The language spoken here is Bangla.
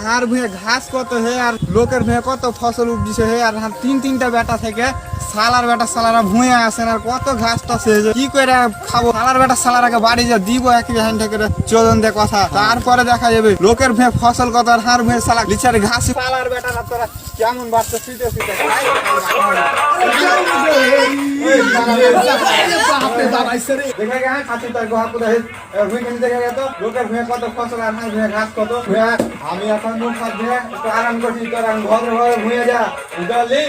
হার ভুঁয়ে ঘাস কত হে আর লোকের ভুঁয়ে কত ফসল উপজিছে হে আর তিনটা বেটা থেকে সালার বেটা সালারা ভুঁয়ে আসেন আর কত ঘাস টাছে কি করে খাবো। সালার বেটা সালারাকে বাড়ি যা দিব একই হ্যান্ড থেকে চোদন দে কথা, তারপরে দেখা যাবে লোকের ভুঁয়ে ফসল কত আর হার ভুঁয়ে সালা লিচার ঘাস। সালার বেটা না তোরা কেমন বাচ্চা শুইতে শুইতে লোকের ভুঁয়ে কত ফসল আর হার ভুঁয়ে ঘাস কত। আমি এখন মুখ হাত ধুয়ে একটু আরাম করছি, তোর ঘরে ঘরে ভুঁয়ে যা বুঝলি।